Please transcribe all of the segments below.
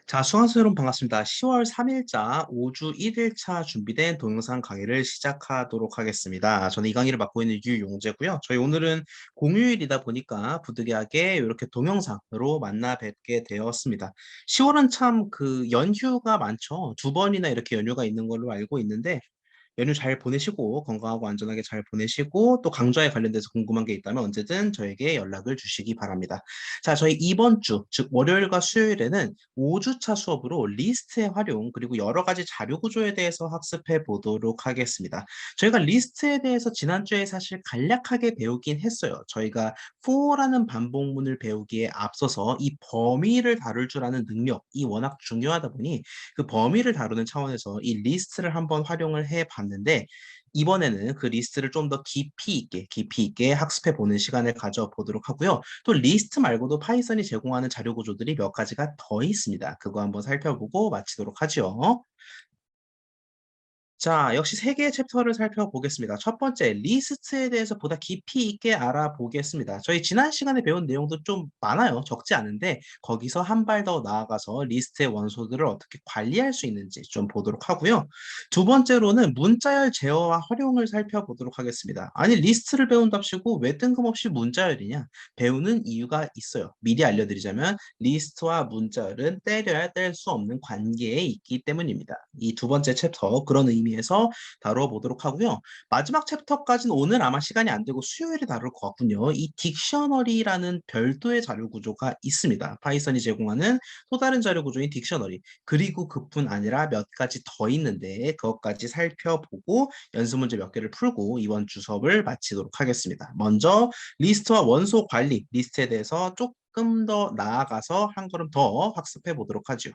자, 수강생 여러분 반갑습니다. 10월 3일자 5주 1일차 준비된 동영상 강의를 시작하도록 하겠습니다. 저는 이 강의를 맡고 있는 유용재고요. 저희 오늘은 공휴일이다 보니까 부득이하게 이렇게 동영상으로 만나 뵙게 되었습니다. 10월은 참 그 연휴가 많죠. 두 번이나 이렇게 연휴가 있는 걸로 알고 있는데 연휴 잘 보내시고 건강하고 안전하게 잘 보내시고 또 강좌에 관련돼서 궁금한 게 있다면 언제든 저에게 연락을 주시기 바랍니다. 자, 저희 이번 주, 즉 월요일과 수요일에는 5주차 수업으로 리스트의 활용 그리고 여러 가지 자료 구조에 대해서 학습해 보도록 하겠습니다. 저희가 리스트에 대해서 지난주에 사실 간략하게 배우긴 했어요. 저희가 for라는 반복문을 배우기에 앞서서 이 범위를 다룰 줄 아는 능력이 워낙 중요하다 보니 그 범위를 다루는 차원에서 이 리스트를 한번 활용을 해 봤는데 이번에는 그 리스트를 좀 더 깊이 있게 학습해 보는 시간을 가져보도록 하고요. 또 리스트 말고도 파이썬이 제공하는 자료 구조들이 몇 가지가 더 있습니다. 그거 한번 살펴보고 마치도록 하죠. 자, 역시 세 개의 챕터를 살펴보겠습니다. 첫 번째, 리스트에 대해서 보다 깊이 있게 알아보겠습니다. 저희 지난 시간에 배운 내용도 좀 많아요. 적지 않은데 거기서 한 발 더 나아가서 리스트의 원소들을 어떻게 관리할 수 있는지 좀 보도록 하고요. 두 번째로는 문자열 제어와 활용을 살펴보도록 하겠습니다. 아니, 리스트를 배운답시고 왜 뜬금없이 문자열이냐? 배우는 이유가 있어요. 미리 알려드리자면 리스트와 문자열은 때려야 뗄 수 없는 관계에 있기 때문입니다. 이 두 번째 챕터 그런 의미에서 다뤄보도록 하고요. 마지막 챕터까지는 오늘 아마 시간이 안 되고 수요일에 다룰 것 같군요. 이 딕셔너리라는 별도의 자료 구조가 있습니다. 파이썬이 제공하는 또 다른 자료 구조인 딕셔너리. 그리고 그뿐 아니라 몇 가지 더 있는데 그것까지 살펴보고 연습 문제 몇 개를 풀고 이번 주 수업을 마치도록 하겠습니다. 먼저 리스트와 원소 관리, 리스트에 대해서 조금 더 나아가서 한 걸음 더 학습해 보도록 하죠.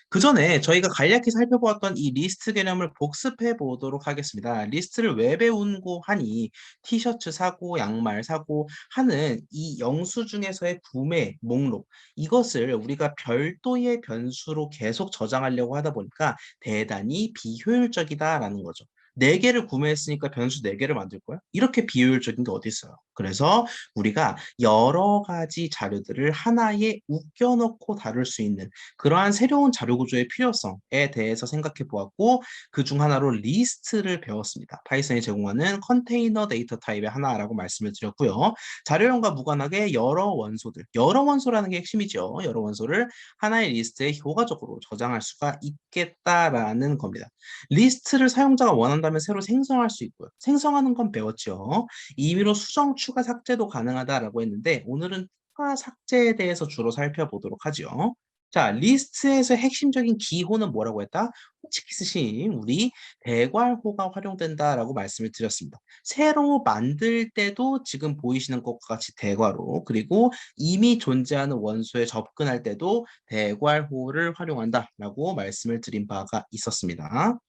그 전에 저희가 간략히 살펴보았던 이 리스트 개념을 복습해 보도록 하겠습니다. 리스트를 왜 배운고 하니 티셔츠 사고, 양말 사고 하는 이 영수증에서의 구매 목록 이것을 우리가 별도의 변수로 계속 저장하려고 하다 보니까 대단히 비효율적이다라는 거죠. 네개를 구매했으니까 변수 네개를 만들 거야? 이렇게 비효율적인 게 어디 있어요? 그래서 우리가 여러 가지 자료들을 하나에 웃겨놓고 다룰 수 있는 그러한 새로운 자료 구조의 필요성에 대해서 생각해 보았고 그 중 하나로 리스트를 배웠습니다. 파이썬이 제공하는 컨테이너 데이터 타입의 하나라고 말씀을 드렸고요. 자료형과 무관하게 여러 원소라는 게 핵심이죠. 여러 원소를 하나의 리스트에 효과적으로 저장할 수가 있겠다라는 겁니다. 리스트를 사용자가 원한다면 새로 생성할 수 있고요. 생성하는 건 배웠죠. 임의로 수정, 추가, 삭제도 가능하다라고 했는데 오늘은 추가 삭제에 대해서 주로 살펴보도록 하죠. 자, 리스트에서 핵심적인 기호는 뭐라고 했다? 호치키스신 우리 대괄호가 활용된다라고 말씀을 드렸습니다. 새로 만들 때도 지금 보이시는 것과 같이 대괄호 그리고 이미 존재하는 원소에 접근할 때도 대괄호를 활용한다라고 말씀을 드린 바가 있었습니다.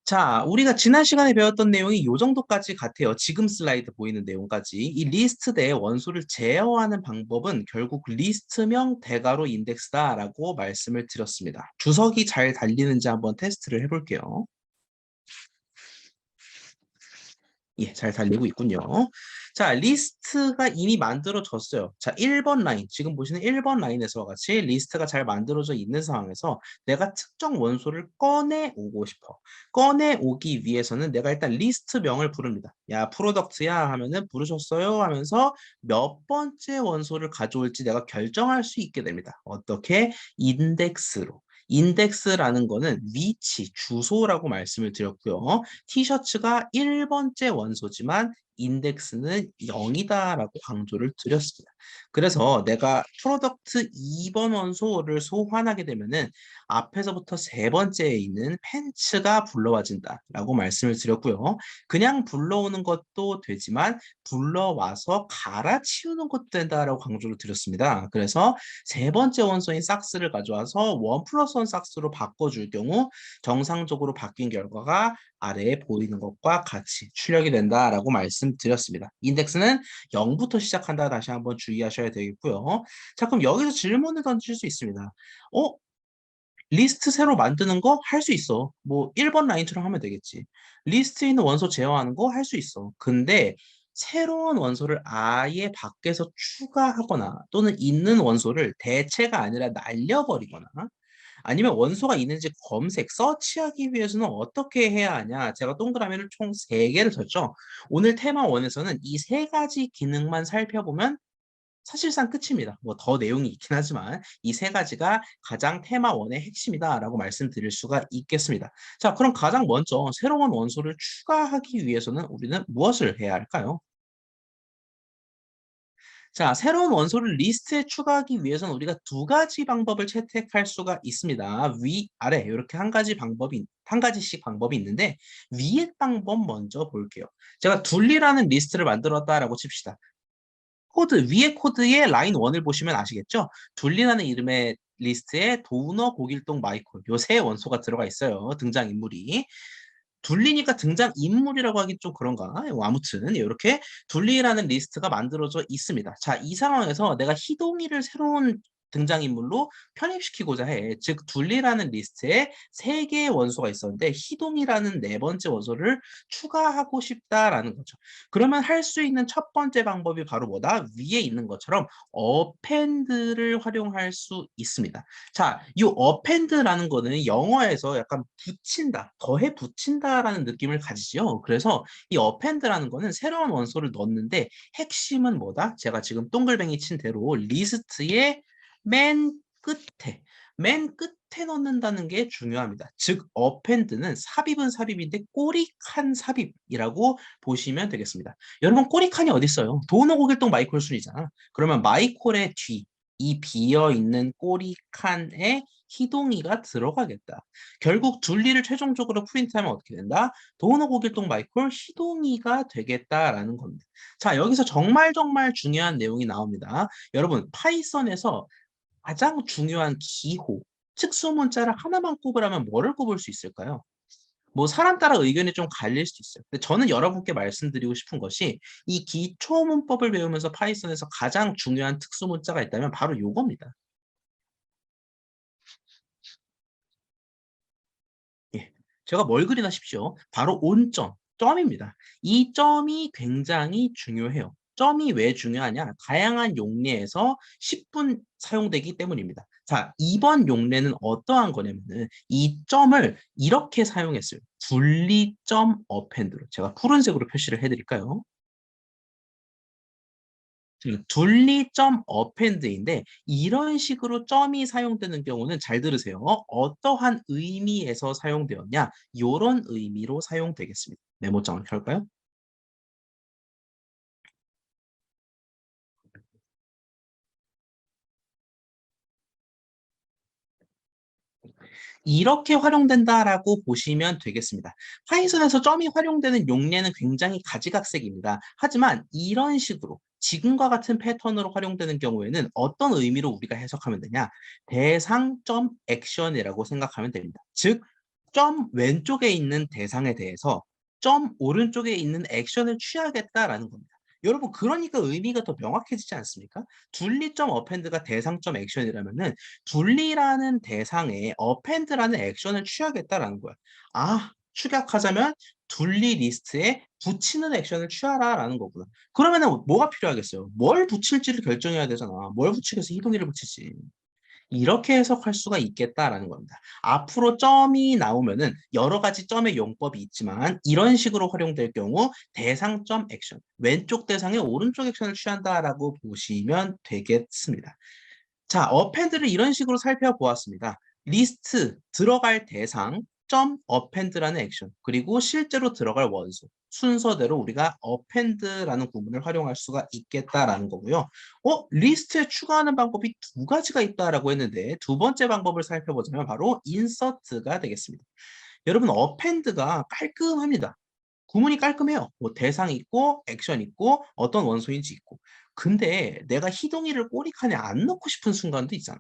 자, 우리가 지난 시간에 배웠던 내용이 이 정도까지 같아요. 지금 슬라이드 보이는 내용까지. 이 리스트 내에 원소를 제어하는 방법은 결국 리스트명 대괄호 인덱스다라고 말씀을 드렸습니다. 주석이 잘 달리는지 한번 테스트를 해볼게요. 예, 잘 달리고 있군요. 자, 리스트가 이미 만들어졌어요. 자, 1번 라인, 지금 보시는 1번 라인에서와 같이 리스트가 잘 만들어져 있는 상황에서 내가 특정 원소를 꺼내 오고 싶어. 꺼내 오기 위해서는 내가 일단 리스트명을 부릅니다. 야, 프로덕트야 하면은 부르셨어요 하면서 몇 번째 원소를 가져올지 내가 결정할 수 있게 됩니다. 어떻게? 인덱스로. 인덱스라는 거는 위치, 주소라고 말씀을 드렸고요. 티셔츠가 1번째 원소지만 인덱스는 0이다라고 강조를 드렸습니다. 그래서 내가 프로덕트 2번 원소를 소환하게 되면은 앞에서부터 세 번째에 있는 팬츠가 불러와진다라고 말씀을 드렸고요. 그냥 불러오는 것도 되지만 불러와서 갈아치우는 것도 된다라고 강조를 드렸습니다. 그래서 세 번째 원소인 삭스를 가져와서 원 플러스 원 삭스로 바꿔줄 경우 정상적으로 바뀐 결과가 아래에 보이는 것과 같이 출력이 된다라고 말씀드렸습니다. 인덱스는 0부터 시작한다 다시 한번 주의하셔야 되겠고요. 자, 그럼 여기서 질문을 던질 수 있습니다. 어? 리스트 새로 만드는 거 할 수 있어. 뭐 1번 라인처럼 하면 되겠지. 리스트에 있는 원소 제어하는 거 할 수 있어. 근데 새로운 원소를 아예 밖에서 추가하거나 또는 있는 원소를 대체가 아니라 날려버리거나 아니면 원소가 있는지 검색, 서치하기 위해서는 어떻게 해야 하냐? 제가 동그라미를 총 3개를 줬죠. 오늘 테마 1에서는 이 3가지 기능만 살펴보면 사실상 끝입니다. 뭐 더 내용이 있긴 하지만 이 3가지가 가장 테마 1의 핵심이다라고 말씀드릴 수가 있겠습니다. 자, 그럼 가장 먼저 새로운 원소를 추가하기 위해서는 우리는 무엇을 해야 할까요? 자, 새로운 원소를 리스트에 추가하기 위해서는 우리가 2가지 방법을 채택할 수가 있습니다. 위, 아래 이렇게 한 가지씩 방법이 있는데 위의 방법 먼저 볼게요. 제가 둘리라는 리스트를 만들었다라고 칩시다. 위에 코드의 라인 1을 보시면 아시겠죠? 둘리라는 이름의 리스트에 도너, 고길동, 마이콜 요 세 원소가 들어가 있어요. 등장인물이. 둘리니까 등장인물이라고 하긴 좀 그런가? 아무튼 이렇게 둘리라는 리스트가 만들어져 있습니다. 자, 이 상황에서 내가 희동이를 새로운 등장인물로 편입시키고자 해. 즉 둘리라는 리스트에 3개의 원소가 있었는데 희동이라는 4번째 원소를 추가하고 싶다라는 거죠. 그러면 할 수 있는 첫 번째 방법이 바로 뭐다? 위에 있는 것처럼 append를 활용할 수 있습니다. 자, 이 append라는 거는 영어에서 약간 붙인다, 더해 붙인다라는 느낌을 가지죠. 그래서 이 append라는 거는 새로운 원소를 넣는데 핵심은 뭐다? 제가 지금 동글뱅이 친 대로 리스트의 맨 끝에, 맨 끝에 넣는다는 게 중요합니다. 즉, append는 삽입은 삽입인데 꼬리칸 삽입이라고 보시면 되겠습니다. 여러분, 꼬리칸이 어디 있어요? 도너 고길동 마이콜 순이잖아. 그러면 마이콜의 뒤, 이 비어있는 꼬리칸에 희동이가 들어가겠다. 결국 둘리를 최종적으로 프린트하면 어떻게 된다? 도너 고길동 마이콜 희동이가 되겠다라는 겁니다. 자, 여기서 정말 정말 중요한 내용이 나옵니다. 여러분, 파이썬에서 가장 중요한 기호, 특수문자를 하나만 꼽으라면 뭐를 꼽을 수 있을까요? 뭐 사람 따라 의견이 좀 갈릴 수도 있어요. 근데 저는 여러분께 말씀드리고 싶은 것이 이 기초 문법을 배우면서 파이썬에서 가장 중요한 특수문자가 있다면 바로 요겁니다. 예. 제가 뭘 그리나 싶죠? 바로 온점, 점입니다. 이 점이 굉장히 중요해요. 점이 왜 중요하냐? 다양한 용례에서 10분 사용되기 때문입니다. 자, 이번 용례는 어떠한 거냐면은 이 점을 이렇게 사용했어요. 분리점 어펜드로. 제가 푸른색으로 표시를 해드릴까요? 둘리점 어펜드인데 이런 식으로 점이 사용되는 경우는 잘 들으세요. 어떠한 의미에서 사용되었냐? 이런 의미로 사용되겠습니다. 메모장을 켤까요? 이렇게 활용된다라고 보시면 되겠습니다. 파이썬에서 점이 활용되는 용례는 굉장히 가지각색입니다. 하지만 이런 식으로 지금과 같은 패턴으로 활용되는 경우에는 어떤 의미로 우리가 해석하면 되냐? 대상 점 액션이라고 생각하면 됩니다. 즉, 점 왼쪽에 있는 대상에 대해서 점 오른쪽에 있는 액션을 취하겠다라는 겁니다. 여러분, 그러니까 의미가 더 명확해지지 않습니까? 둘리점 어펜드가 대상점 액션이라면은 둘리라는 대상에 어펜드라는 액션을 취하겠다라는 거야. 아, 축약하자면 둘리 리스트에 붙이는 액션을 취하라라는 거구나. 그러면은 뭐가 필요하겠어요? 뭘 붙일지를 결정해야 되잖아. 뭘 붙이겠어? 희동이를 붙이지. 이렇게 해석할 수가 있겠다라는 겁니다. 앞으로 점이 나오면은 여러 가지 점의 용법이 있지만 이런 식으로 활용될 경우 대상점 액션, 왼쪽 대상에 오른쪽 액션을 취한다라고 보시면 되겠습니다. 자, 어펜드를 이런 식으로 살펴보았습니다. 리스트, 들어갈 대상, 점, 어펜드라는 액션, 그리고 실제로 들어갈 원소. 순서대로 우리가 어펜드라는 구문을 활용할 수가 있겠다라는 거고요. 리스트에 추가하는 방법이 2가지가 있다라고 했는데 두 번째 방법을 살펴보자면 바로 인서트가 되겠습니다. 여러분, 어펜드가 깔끔합니다. 구문이 깔끔해요. 뭐 대상 있고 액션 있고 어떤 원소인지 있고. 근데 내가 희동이를 꼬리칸에 안 넣고 싶은 순간도 있잖아.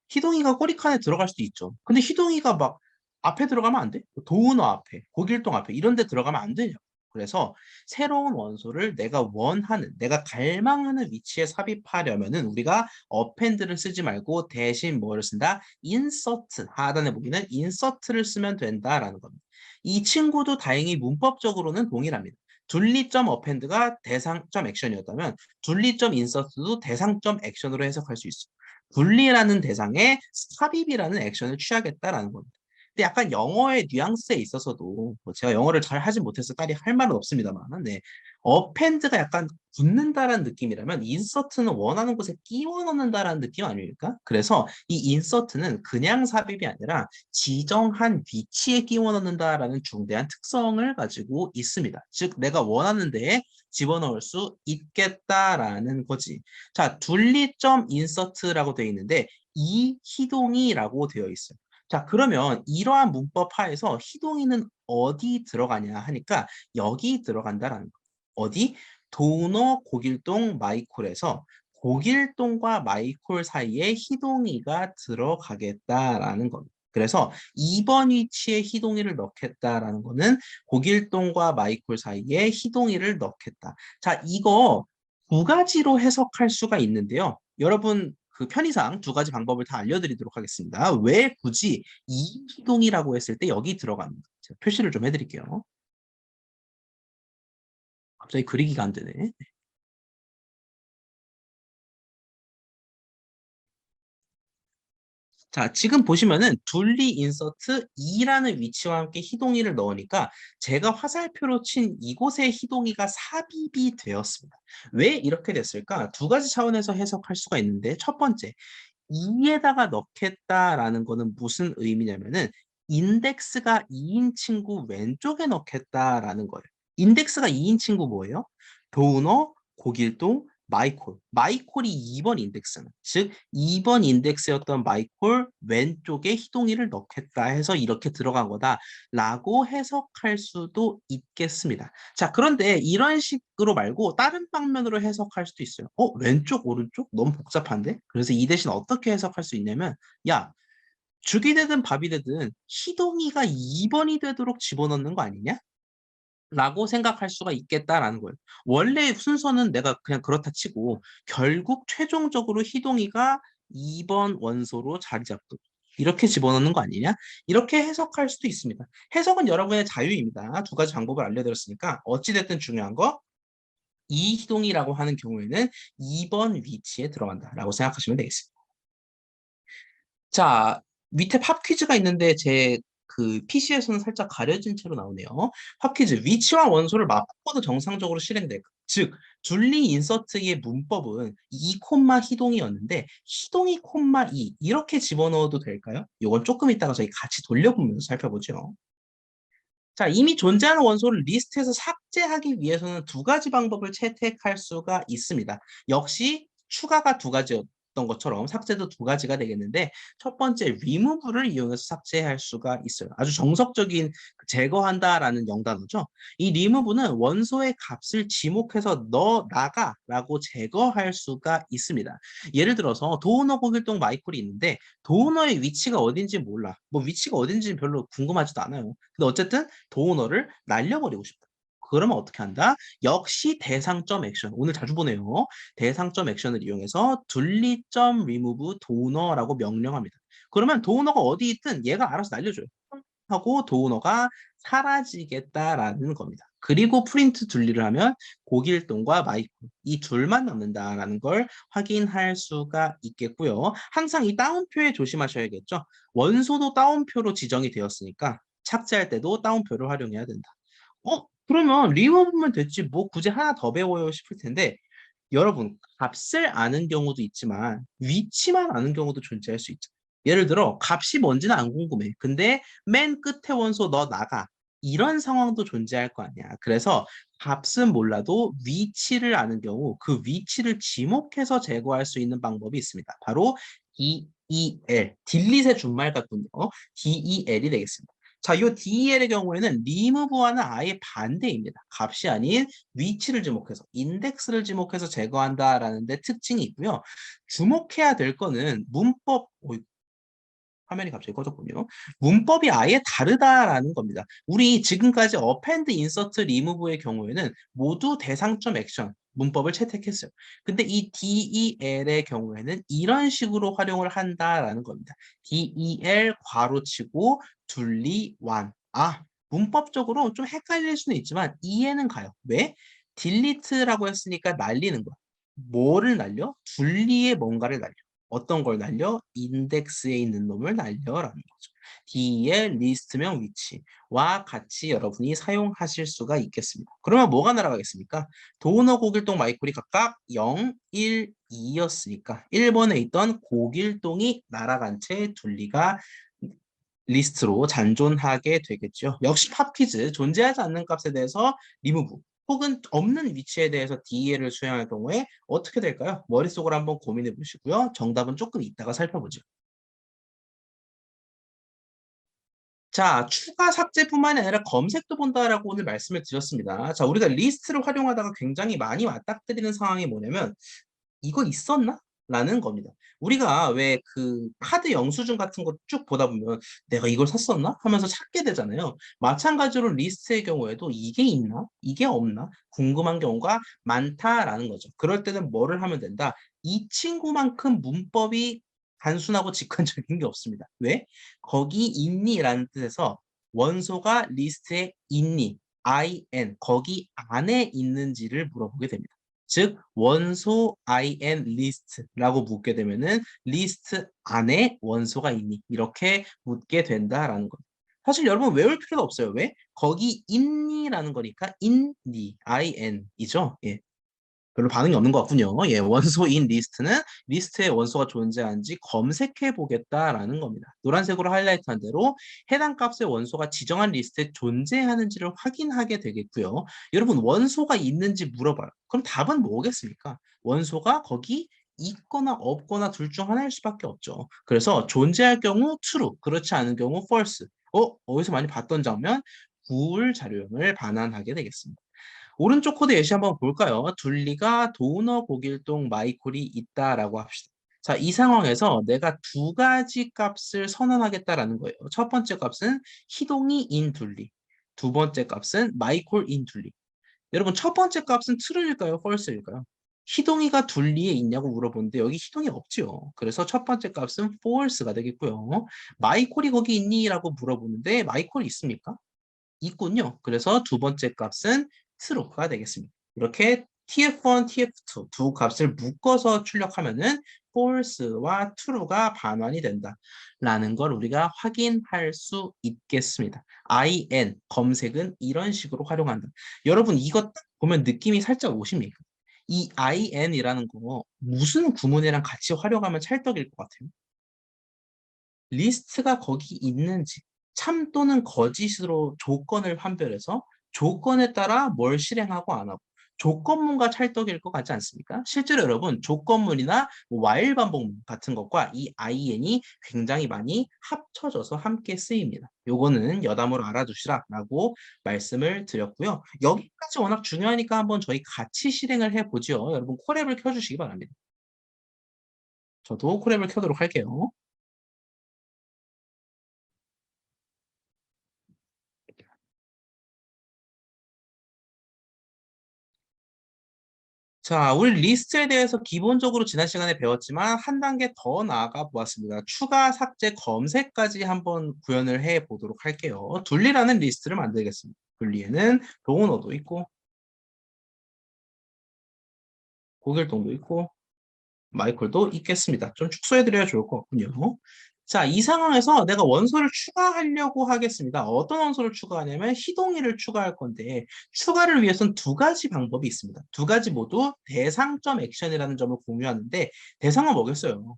희동이가 꼬리칸에 들어갈 수도 있죠. 근데 희동이가 막 앞에 들어가면 안 돼? 도은어 앞에, 고길동 앞에 이런 데 들어가면 안 되죠. 그래서 새로운 원소를 내가 원하는, 내가 갈망하는 위치에 삽입하려면은 우리가 append를 쓰지 말고 대신 뭐를 쓴다? insert, 하단에 보기는 insert를 쓰면 된다라는 겁니다. 이 친구도 다행히 문법적으로는 동일합니다. 둘리점 어펜드가 대상점 액션이었다면 둘리점 인서트도 대상점 액션으로 해석할 수 있어. 분리라는 대상에 삽입이라는 액션을 취하겠다라는 겁니다. 근데 약간 영어의 뉘앙스에 있어서도 뭐 제가 영어를 잘 하진 못해서 딸이 할 말은 없습니다만, 네. 어펜드가 약간 붙는다라는 느낌이라면 인서트는 원하는 곳에 끼워 넣는다라는 느낌 아닙니까? 그래서 이 인서트는 그냥 삽입이 아니라 지정한 위치에 끼워 넣는다라는 중대한 특성을 가지고 있습니다. 즉 내가 원하는 데에 집어넣을 수 있겠다라는 거지. 자, 둘리점 인서트라고 되어 있는데 이 희동이라고 되어 있어요. 자, 그러면 이러한 문법 하에서 희동이는 어디 들어가냐 하니까 여기 들어간다라는 거. 어디? 도너 고길동 마이콜에서 고길동과 마이콜 사이에 희동이가 들어가겠다라는 겁니다. 그래서 2번 위치에 희동이를 넣겠다라는 거는 고길동과 마이콜 사이에 희동이를 넣겠다. 자, 이거 두 가지로 해석할 수가 있는데요. 여러분 그 편의상 두 가지 방법을 다 알려드리도록 하겠습니다. 왜 굳이 이희동이라고 했을 때 여기 들어갑니다. 제가 표시를 좀 해드릴게요. 갑자기 그리기가 안 되네. 자, 지금 보시면은 둘리 인서트 2라는 위치와 함께 희동이를 넣으니까 제가 화살표로 친 이곳의 희동이가 삽입이 되었습니다. 왜 이렇게 됐을까? 두 가지 차원에서 해석할 수가 있는데 첫 번째, 2에다가 넣겠다라는 거는 무슨 의미냐면은 인덱스가 2인 친구 왼쪽에 넣겠다라는 거예요. 인덱스가 2인 친구 뭐예요? 도너, 고길동, 마이콜. 마이콜이 2번 인덱스는. 즉 2번 인덱스였던 마이콜 왼쪽에 희동이를 넣겠다 해서 이렇게 들어간 거다라고 해석할 수도 있겠습니다. 자, 그런데 이런 식으로 말고 다른 방면으로 해석할 수도 있어요. 왼쪽, 오른쪽? 너무 복잡한데? 그래서 이 대신 어떻게 해석할 수 있냐면, 야, 죽이 되든 밥이 되든 희동이가 2번이 되도록 집어넣는 거 아니냐? 라고 생각할 수가 있겠다라는 거예요. 원래 순서는 내가 그냥 그렇다 치고 결국 최종적으로 희동이가 2번 원소로 자리 잡도록 이렇게 집어넣는 거 아니냐? 이렇게 해석할 수도 있습니다. 해석은 여러분의 자유입니다. 두 가지 방법을 알려드렸으니까 어찌됐든 중요한 거 이희동이라고 하는 경우에는 2번 위치에 들어간다라고 생각하시면 되겠습니다. 자, 밑에 팝 퀴즈가 있는데 제 그 PC에서는 살짝 가려진 채로 나오네요. 팝 퀴즈. 위치와 원소를 맞바꿔도 정상적으로 실행돼. 즉, 줄리 인서트의 문법은 2, 희동이었는데 희동이, 2 이렇게 집어넣어도 될까요? 이건 조금 이따가 저희 같이 돌려보면서 살펴보죠. 자, 이미 존재하는 원소를 리스트에서 삭제하기 위해서는 두 가지 방법을 채택할 수가 있습니다. 역시 추가가 두 가지였던 것처럼 삭제도 두 가지가 되겠는데 첫 번째 remove를 이용해서 삭제할 수가 있어요. 아주 정석적인 제거한다라는 영단어죠. 이 remove는 원소의 값을 지목해서 너 나가라고 제거할 수가 있습니다. 예를 들어서 도너 고길동 마이콜이 있는데 도너의 위치가 어딘지 몰라. 뭐 위치가 어딘지 별로 궁금하지도 않아요. 근데 어쨌든 도너를 날려버리고 싶다. 그러면 어떻게 한다? 역시 대상점 액션. 오늘 자주 보네요. 대상점 액션을 이용해서 둘리점 remove 도너라고 명령합니다. 그러면 도너가 어디 있든 얘가 알아서 날려줘요. 하고 도너가 사라지겠다라는 겁니다. 그리고 프린트 둘리를 하면 고길동과 마이콜 이 둘만 남는다라는 걸 확인할 수가 있겠고요. 항상 이 따옴표에 조심하셔야겠죠. 원소도 따옴표로 지정이 되었으니까 착제할 때도 따옴표를 활용해야 된다. 그러면 리워브면 됐지 뭐 굳이 하나 더 배워요 싶을 텐데 여러분 값을 아는 경우도 있지만 위치만 아는 경우도 존재할 수 있죠. 예를 들어 값이 뭔지는 안 궁금해. 근데 맨 끝에 원소 너 나가. 이런 상황도 존재할 거 아니야. 그래서 값은 몰라도 위치를 아는 경우 그 위치를 지목해서 제거할 수 있는 방법이 있습니다. 바로 DEL, 딜릿의 준말 같군요. DEL이 되겠습니다. 자, 이 DEL의 경우에는 remove와는 아예 반대입니다. 값이 아닌 위치를 지목해서, 인덱스를 지목해서 제거한다라는 데 특징이 있고요. 주목해야 될 거는 문법, 화면이 갑자기 꺼졌군요. 문법이 아예 다르다라는 겁니다. 우리 지금까지 append, insert, remove의 경우에는 모두 대상점 액션 문법을 채택했어요. 근데 이 DEL의 경우에는 이런 식으로 활용을 한다라는 겁니다. DEL 괄호치고 둘리 완. 문법적으로 좀 헷갈릴 수는 있지만 이해는 가요. 왜? 딜리트라고 했으니까 날리는 거야. 뭐를 날려? 둘리에 뭔가를 날려. 어떤 걸 날려? 인덱스에 있는 놈을 날려라는 거죠. D의 리스트명 위치와 같이 여러분이 사용하실 수가 있겠습니다. 그러면 뭐가 날아가겠습니까? 도너 고길동 마이콜이 각각 0, 1, 2였으니까 1번에 있던 고길동이 날아간 채 둘리가 리스트로 잔존하게 되겠죠. 역시 팝 퀴즈, 존재하지 않는 값에 대해서 리무브 혹은 없는 위치에 대해서 DE를 수행할 경우에 어떻게 될까요? 머릿속으로 한번 고민해 보시고요. 정답은 조금 이따가 살펴보죠. 자, 추가 삭제뿐만이 아니라 검색도 본다라고 오늘 말씀을 드렸습니다. 자, 우리가 리스트를 활용하다가 굉장히 많이 맞닥뜨리는 상황이 뭐냐면 이거 있었나? 라는 겁니다. 우리가 왜 그 카드 영수증 같은 거 쭉 보다 보면 내가 이걸 샀었나? 하면서 찾게 되잖아요. 마찬가지로 리스트의 경우에도 이게 있나? 이게 없나? 궁금한 경우가 많다라는 거죠. 그럴 때는 뭐를 하면 된다? 이 친구만큼 문법이 단순하고 직관적인 게 없습니다. 왜? 거기 있니? 라는 뜻에서 원소가 리스트에 있니? IN, 거기 안에 있는지를 물어보게 됩니다. 즉 원소 in list라고 묻게 되면은 리스트 안에 원소가 있니 이렇게 묻게 된다라는 것. 사실 여러분 외울 필요도 없어요. 왜? 거기 있니라는 거니까 있니 in이죠. 예. 별로 반응이 없는 것 같군요. 예, 원소인 리스트는 리스트에 원소가 존재하는지 검색해 보겠다라는 겁니다. 노란색으로 하이라이트한 대로 해당 값의 원소가 지정한 리스트에 존재하는지를 확인하게 되겠고요. 여러분 원소가 있는지 물어봐요. 그럼 답은 뭐겠습니까? 원소가 거기 있거나 없거나 둘 중 하나일 수밖에 없죠. 그래서 존재할 경우 true, 그렇지 않은 경우 false. 어디서 많이 봤던 장면? 구울 자료형을 반환하게 되겠습니다. 오른쪽 코드 예시 한번 볼까요? 둘리가 도너 고길동 마이콜이 있다라고 합시다. 자, 이 상황에서 내가 두 가지 값을 선언하겠다라는 거예요. 첫 번째 값은 희동이 인 둘리. 두 번째 값은 마이콜 인 둘리. 여러분, 첫 번째 값은 true일까요? false일까요? 희동이가 둘리에 있냐고 물어보는데 여기 희동이 없지요. 그래서 첫 번째 값은 false가 되겠고요. 마이콜이 거기 있니? 라고 물어보는데 마이콜 있습니까? 있군요. 그래서 두 번째 값은 true가 되겠습니다. 이렇게 tf1, tf2 두 값을 묶어서 출력하면은 false와 true가 반환이 된다라는 걸 우리가 확인할 수 있겠습니다. in 검색은 이런 식으로 활용한다. 여러분 이거 딱 보면 느낌이 살짝 오십니까? 이 in이라는 거 무슨 구문이랑 같이 활용하면 찰떡일 것 같아요? 리스트가 거기 있는지 참 또는 거짓으로 조건을 판별해서 조건에 따라 뭘 실행하고 안 하고 조건문과 찰떡일 것 같지 않습니까? 실제로 여러분 조건문이나 뭐 while 반복문 같은 것과 이 in이 굉장히 많이 합쳐져서 함께 쓰입니다. 요거는 여담으로 알아두시라라고 말씀을 드렸고요. 여기까지 워낙 중요하니까 한번 저희 같이 실행을 해보죠. 여러분 콜앱을 켜주시기 바랍니다. 저도 콜앱을 켜도록 할게요. 자, 우리 리스트에 대해서 기본적으로 지난 시간에 배웠지만 한 단계 더 나아가 보았습니다. 추가, 삭제, 검색까지 한번 구현을 해 보도록 할게요. 둘리라는 리스트를 만들겠습니다. 둘리에는 동원어도 있고, 고길동도 있고, 마이콜도 있겠습니다. 좀 축소해드려야 좋을 것 같군요. 자, 이 상황에서 내가 원소를 추가하려고 하겠습니다. 어떤 원소를 추가하냐면 희동이를 추가할 건데 추가를 위해서는 두 가지 방법이 있습니다. 두 가지 모두 대상점 액션이라는 점을 공유하는데 대상은 뭐겠어요?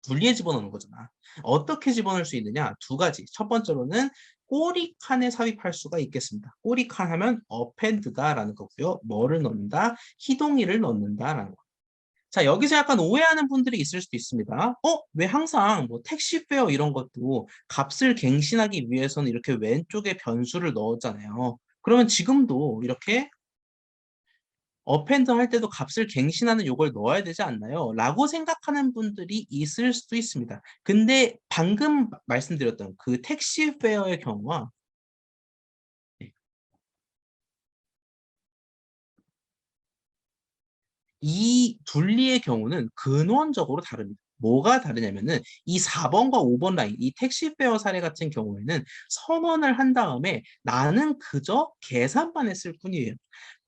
분리해 집어넣는 거잖아. 어떻게 집어넣을 수 있느냐? 두 가지. 첫 번째로는 꼬리 칸에 삽입할 수가 있겠습니다. 꼬리 칸 하면 append다라는 거고요. 뭐를 넣는다? 희동이를 넣는다라는 거. 자, 여기서 약간 오해하는 분들이 있을 수도 있습니다. 왜 항상 뭐 택시페어 이런 것도 값을 갱신하기 위해서는 이렇게 왼쪽에 변수를 넣었잖아요. 그러면 지금도 이렇게 어펜드 할 때도 값을 갱신하는 요걸 넣어야 되지 않나요? 라고 생각하는 분들이 있을 수도 있습니다. 근데 방금 말씀드렸던 그 택시페어의 경우와 이 둘리의 경우는 근원적으로 다릅니다. 뭐가 다르냐면은 이 4번과 5번 라인, 이 택시페어 사례 같은 경우에는 선언을 한 다음에 나는 그저 계산만 했을 뿐이에요.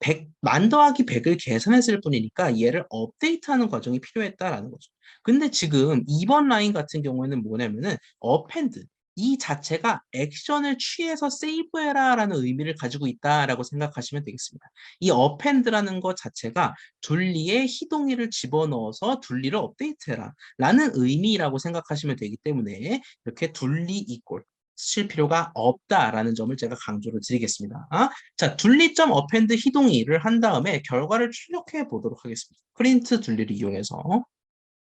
100만 더하기 100을 계산했을 뿐이니까 얘를 업데이트하는 과정이 필요했다라는 거죠. 근데 지금 2번 라인 같은 경우에는 뭐냐면은 append 이 자체가 액션을 취해서 세이브해라라는 의미를 가지고 있다라고 생각하시면 되겠습니다. 이 append라는 것 자체가 둘리에 희동이를 집어넣어서 둘리를 업데이트해라 라는 의미라고 생각하시면 되기 때문에 이렇게 둘리 이꼴 칠 필요가 없다라는 점을 제가 강조를 드리겠습니다. 자, 둘리점 append 희동이를 한 다음에 결과를 출력해 보도록 하겠습니다. 프린트 둘리를 이용해서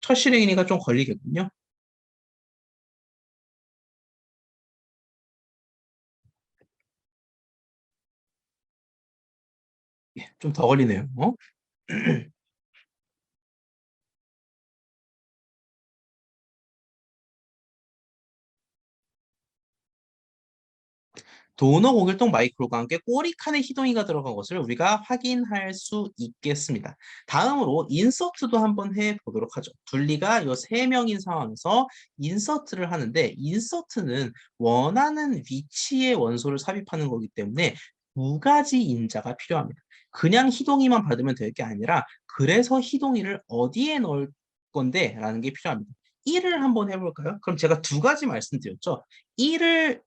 첫 실행이니까 좀 걸리겠군요. 예, 좀 더 걸리네요. 도너 고길동 마이크로가 함께 꼬리칸에 희동이가 들어간 것을 우리가 확인할 수 있겠습니다. 다음으로 인서트도 한번 해보도록 하죠. 둘리가 이 세 명인 상황에서 인서트를 하는데 인서트는 원하는 위치의 원소를 삽입하는 거기 때문에 두 가지 인자가 필요합니다. 그냥 희동이만 받으면 될 게 아니라 그래서 희동이를 어디에 넣을 건데 라는 게 필요합니다. 1을 한번 해볼까요? 그럼 제가 두 가지 말씀드렸죠. 1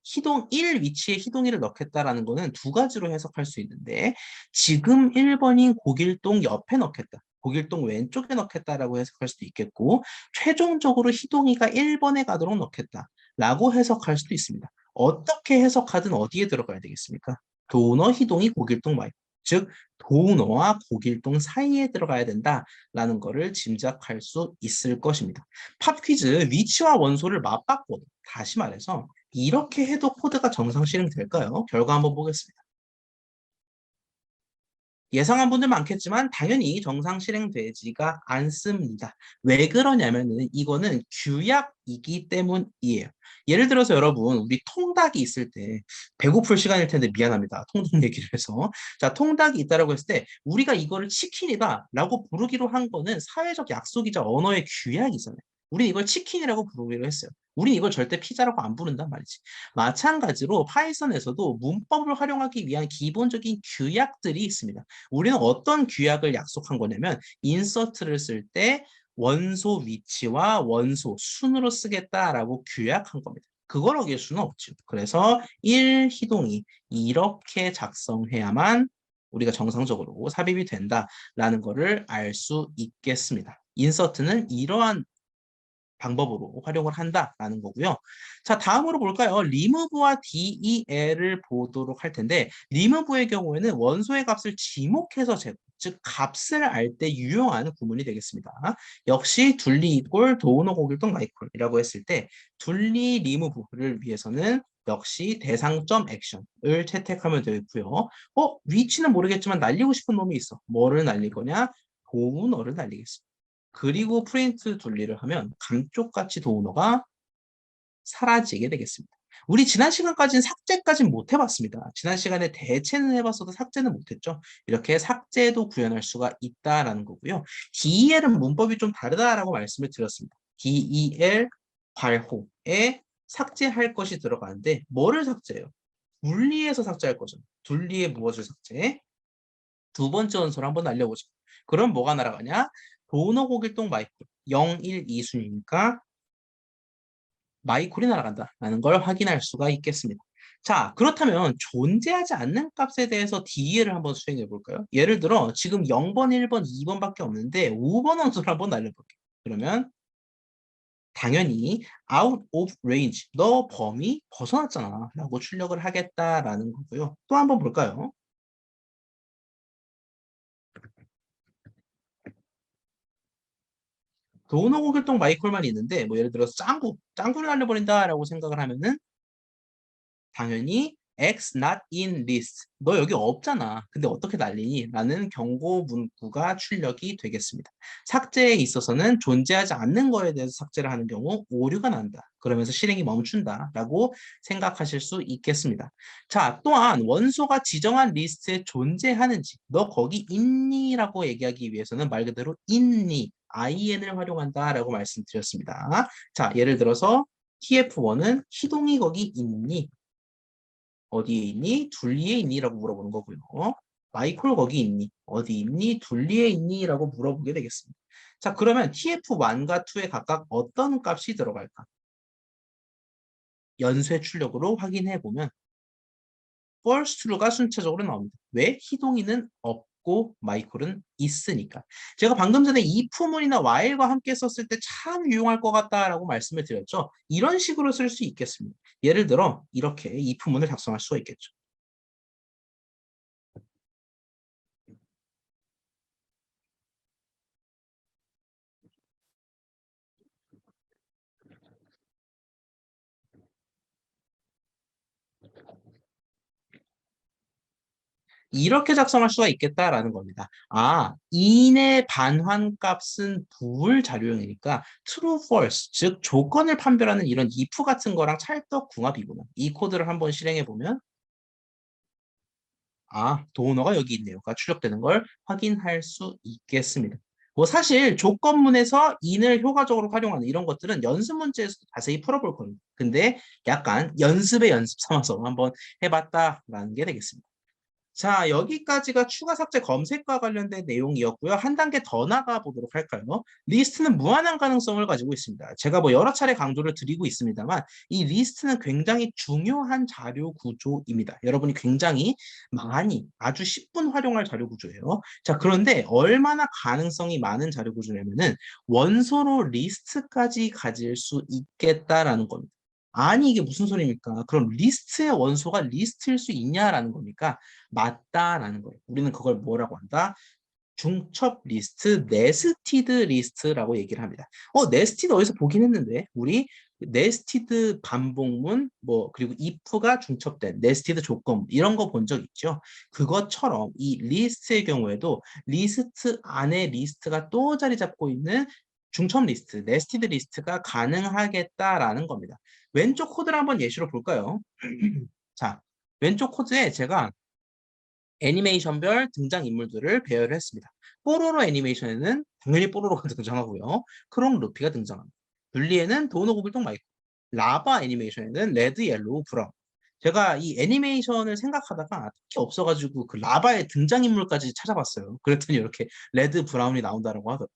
위치에 희동이를 넣겠다라는 거는 두 가지로 해석할 수 있는데 지금 1번인 고길동 옆에 넣겠다. 고길동 왼쪽에 넣겠다라고 해석할 수도 있겠고 최종적으로 희동이가 1번에 가도록 넣겠다라고 해석할 수도 있습니다. 어떻게 해석하든 어디에 들어가야 되겠습니까? 도너, 희동이, 고길동, 마이. 즉 도너와 고길동 사이에 들어가야 된다라는 거를 짐작할 수 있을 것입니다. 팝 퀴즈 위치와 원소를 맞바꿔 다시 말해서 이렇게 해도 코드가 정상 실행될까요? 결과 한번 보겠습니다. 예상한 분들 많겠지만 당연히 정상 실행되지가 않습니다. 왜 그러냐면은 이거는 규약이기 때문이에요. 예를 들어서 여러분 우리 통닭이 있을 때 배고플 시간일 텐데 미안합니다. 통닭 얘기를 해서 자 통닭이 있다라고 했을 때 우리가 이거를 치킨이다라고 부르기로 한 거는 사회적 약속이자 언어의 규약이잖아요. 우리 이걸 치킨이라고 부르기로 했어요. 우리 이걸 절대 피자라고 안 부른단 말이지. 마찬가지로 파이썬에서도 문법을 활용하기 위한 기본적인 규약들이 있습니다. 우리는 어떤 규약을 약속한 거냐면 인서트를 쓸 때 원소 위치와 원소 순으로 쓰겠다라고 규약한 겁니다. 그걸 어길 수는 없죠. 그래서 1 희동이 이렇게 작성해야만 우리가 정상적으로 삽입이 된다라는 것을 알 수 있겠습니다. 인서트는 이러한 방법으로 활용을 한다라는 거고요. 자, 다음으로 볼까요? 리무브와 del을 보도록 할 텐데 리무브의 경우에는 원소의 값을 지목해서 제곱, 즉 값을 알 때 유용한 구문이 되겠습니다. 역시 둘리 이꼴 도우너 고길동 마이콜이라고 했을 때 둘리 리무브를 위해서는 역시 대상점 액션을 채택하면 되고요. 위치는 모르겠지만 날리고 싶은 놈이 있어. 뭐를 날릴 거냐? 도우너를 날리겠습니다. 그리고 프린트 둘리를 하면 감쪽같이 도우너가 사라지게 되겠습니다. 우리 지난 시간까지는 삭제까지는 못 해봤습니다. 지난 시간에 대체는 해봤어도 삭제는 못했죠. 이렇게 삭제도 구현할 수가 있다라는 거고요. DEL은 문법이 좀 다르다라고 말씀을 드렸습니다. DEL 괄호에 삭제할 것이 들어가는데 뭐를 삭제해요? 둘리에서 삭제할 거죠. 둘리에 무엇을 삭제해? 두 번째 원소를 한번 날려보죠. 그럼 뭐가 날아가냐? 도너 고길동 마이콜 0, 1, 2순위니까 마이콜이 날아간다라는 걸 확인할 수가 있겠습니다. 자, 그렇다면 존재하지 않는 값에 대해서 DE를 한번 수행해 볼까요? 예를 들어 지금 0번, 1번, 2번밖에 없는데 5번 원소를 한번 날려볼게요. 그러면 당연히 out of range, 너 범위 벗어났잖아 라고 출력을 하겠다라는 거고요. 또 한번 볼까요? 도노고길동 마이콜만 있는데 뭐 예를 들어서 짱구를 날려버린다라고 생각을 하면은 당연히 X not in list. 너 여기 없잖아. 근데 어떻게 날리니? 라는 경고 문구가 출력이 되겠습니다. 삭제에 있어서는 존재하지 않는 거에 대해서 삭제를 하는 경우 오류가 난다. 그러면서 실행이 멈춘다. 라고 생각하실 수 있겠습니다. 자, 또한 원소가 지정한 리스트에 존재하는지 너 거기 있니? 라고 얘기하기 위해서는 말 그대로 있니? IN을 활용한다라고 말씀드렸습니다. 자, 예를 들어서 TF1은 희동이 거기 있니? 어디에 있니? 둘리에 있니? 라고 물어보는 거고요. 마이콜 거기 있니? 어디 있니? 둘리에 있니? 라고 물어보게 되겠습니다. 자, 그러면 TF1과 2에 각각 어떤 값이 들어갈까? 연쇄 출력으로 확인해 보면 false true가 순차적으로 나옵니다. 왜? 희동이는 없고 마이콜은 있으니까. 제가 방금 전에 if문이나 while과 함께 썼을 때 참 유용할 것 같다라고 말씀을 드렸죠. 이런 식으로 쓸 수 있겠습니다. 예를 들어 이렇게 if문을 작성할 수가 있겠죠. 이렇게 작성할 수가 있겠다라는 겁니다. 아, in의 반환값은 부울자료형이니까 true, false, 즉 조건을 판별하는 이런 if 같은 거랑 찰떡궁합이구나. 이 코드를 한번 실행해 보면 아, 도너가 여기 있네요가 출력되는 걸 확인할 수 있겠습니다. 뭐 사실 조건문에서 in을 효과적으로 활용하는 이런 것들은 연습 문제에서 자세히 풀어볼 겁니다. 근데 약간 연습의 연습 삼아서 한번 해봤다라는 게 되겠습니다. 자, 여기까지가 추가 삭제 검색과 관련된 내용이었고요. 한 단계 더 나가 보도록 할까요? 리스트는 무한한 가능성을 가지고 있습니다. 제가 뭐 여러 차례 강조를 드리고 있습니다만 이 리스트는 굉장히 중요한 자료 구조입니다. 여러분이 굉장히 많이 아주 10분 활용할 자료 구조예요. 자, 그런데 얼마나 가능성이 많은 자료 구조냐면은 원소로 리스트까지 가질 수 있겠다라는 겁니다. 아니 이게 무슨 소리입니까? 그럼 리스트의 원소가 리스트일 수 있냐라는 겁니까? 맞다라는 거예요. 우리는 그걸 뭐라고 한다? 중첩 리스트, 네스티드 리스트라고 얘기를 합니다. 네스티드 어디서 보긴 했는데 우리 네스티드 반복문 뭐 그리고 if가 중첩된 네스티드 조건 이런 거 본 적 있죠? 그것처럼 이 리스트의 경우에도 리스트 안에 리스트가 또 자리 잡고 있는 중첩 리스트, 네스티드 리스트가 가능하겠다라는 겁니다. 왼쪽 코드를 한번 예시로 볼까요? 자, 왼쪽 코드에 제가 애니메이션별 등장인물들을 배열을 했습니다. 뽀로로 애니메이션에는 당연히 뽀로로가 등장하고요. 크롱 루피가 등장합니다. 둘리에는 도노 고글동 마이크, 라바 애니메이션에는 레드, 옐로우, 브라운. 제가 이 애니메이션을 생각하다가 특히 없어가지고 그 라바의 등장인물까지 찾아봤어요. 그랬더니 이렇게 레드, 브라운이 나온다고 하더라고요.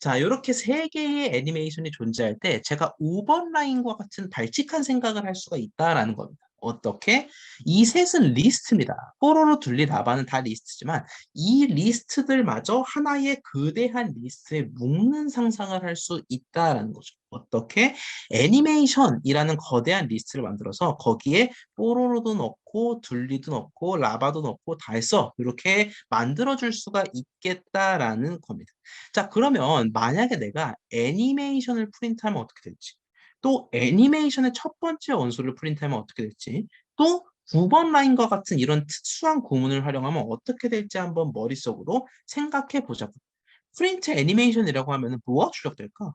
자, 이렇게 세 개의 애니메이션이 존재할 때 제가 5번 라인과 같은 발칙한 생각을 할 수가 있다라는 겁니다. 어떻게? 이 셋은 리스트입니다. 뽀로로, 둘리, 라바는 다 리스트지만 이 리스트들마저 하나의 거대한 리스트에 묶는 상상을 할 수 있다라는 거죠. 어떻게? 애니메이션이라는 거대한 리스트를 만들어서 거기에 뽀로로도 넣고 둘리도 넣고 라바도 넣고 다 해서 이렇게 만들어줄 수가 있겠다라는 겁니다. 자, 그러면 만약에 내가 애니메이션을 프린트하면 어떻게 될지, 또 애니메이션의 첫 번째 원소를 프린트하면 어떻게 될지, 또 9번 라인과 같은 이런 특수한 구문을 활용하면 어떻게 될지 한번 머릿속으로 생각해 보자고. 프린트 애니메이션이라고 하면 뭐가 출력될까?